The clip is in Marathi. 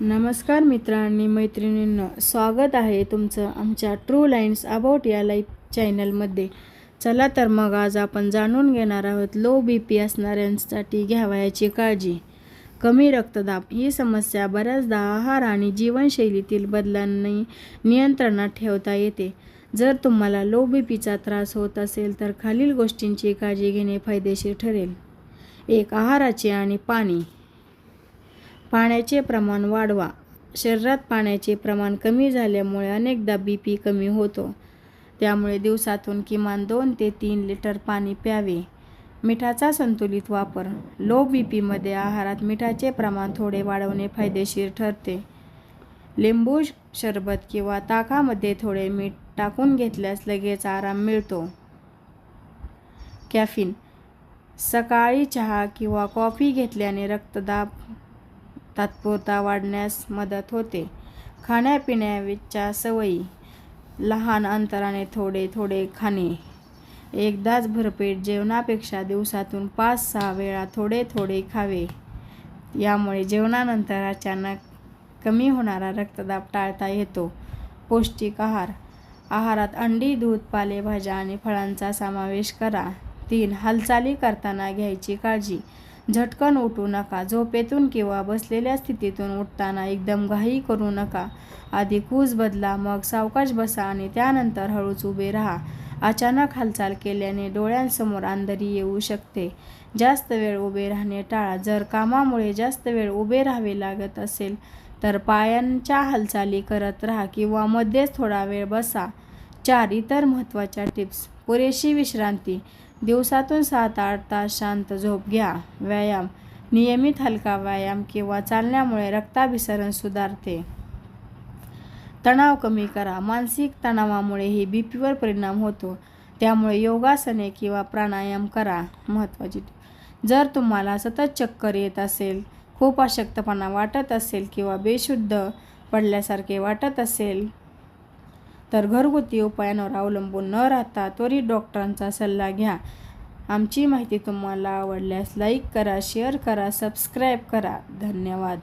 नमस्कार मित्रांनी मैत्रिणींनो, स्वागत आहे तुमचं आमच्या ट्रू लाईन्स अबाउट या लाईफ चॅनलमध्ये। चला तर मग आज आपण जाणून घेणार आहोत लो बीपी असणाऱ्यांसाठी घ्यावयाची काळजी। कमी रक्तदाब ही समस्या बऱ्याचदा आहार आणि जीवनशैलीतील बदलांनी नियंत्रणात ठेवता येते। जर तुम्हाला लो बीपीचा त्रास होत असेल तर खालील गोष्टींची काळजी घेणे फायदेशीर ठरेल। 1. आहाराचे आणि पाणी। पाण्याचे प्रमाण वाढवा। शरीरात पाण्याचे प्रमाण कमी झाल्यामुळे अनेकदा बीपी कमी होतो, त्यामुळे दिवसातून किमान 2 ते 3 लिटर पाणी प्यावे। मिठाचा संतुलित वापर। लो बीपीमध्ये आहारात मिठाचे प्रमाण थोडे वाढवणे फायदेशीर ठरते। लिंबू सरबत किंवा ताकामध्ये थोडे मीठ टाकून घेतल्यास लगेच आराम मिळतो। कॅफीन। सकाळी चहा किंवा कॉफी घेतल्याने रक्तदाब तात्पुरता वाढण्यास मदत होते। खाण्यापिण्याच्या सवयी। लहान अंतराने थोडे थोडे खाणे। एकदाच भरपेट जेवणापेक्षा दिवसातून 5-6 वेळा थोडे थोडे खावे। यामुळे जेवणानंतर अचानक कमी होणारा रक्तदाब टाळता येतो। पौष्टिक आहार। आहारात अंडी, दूध, पालेभाज्या आणि फळांचा समावेश करा। 3. हालचाली करताना घ्यायची काळजी। झटकन उठू नका। झोपेतून किंवा बसलेल्या स्थितीतून उठताना एकदम घाई करू नका। आधी कूस बदला, मग सावकाश बसा आणि त्यानंतर हळूच उभे राहा। अचानक हालचाल केल्याने डोळ्यांसमोर अंधारी येऊ शकते। जास्त वेळ उभे राहणे टाळा। जर कामामुळे जास्त वेळ उभे राहावे लागत असेल तर पायांच्या हालचाली करत राहा किंवा मध्येच थोडा वेळ बसा। 4. इतर महत्त्वाच्या टिप्स। पुरेशी विश्रांती। दिवसातून 7-8 तास शांत झोप घ्या। व्यायाम। नियमित हलका व्यायाम किंवा चालण्यामुळे रक्ताभिसरण सुधारते। तणाव कमी करा। मानसिक तणावामुळेही बीपीवर परिणाम होतो, त्यामुळे योगासने किंवा प्राणायाम करा। महत्त्वाची टिप। जर तुम्हाला सतत चक्कर येत असेल, खूप अशक्तपणा वाटत असेल किंवा बेशुद्ध पडल्यासारखे वाटत असेल तर घरगुती उपायांवर अवलंबून न राहता त्वरित डॉक्टरांचा सल्ला घ्या। आमची माहिती तुम्हाला आवडल्यास लाईक करा, शेअर करा, सबस्क्राईब करा। धन्यवाद।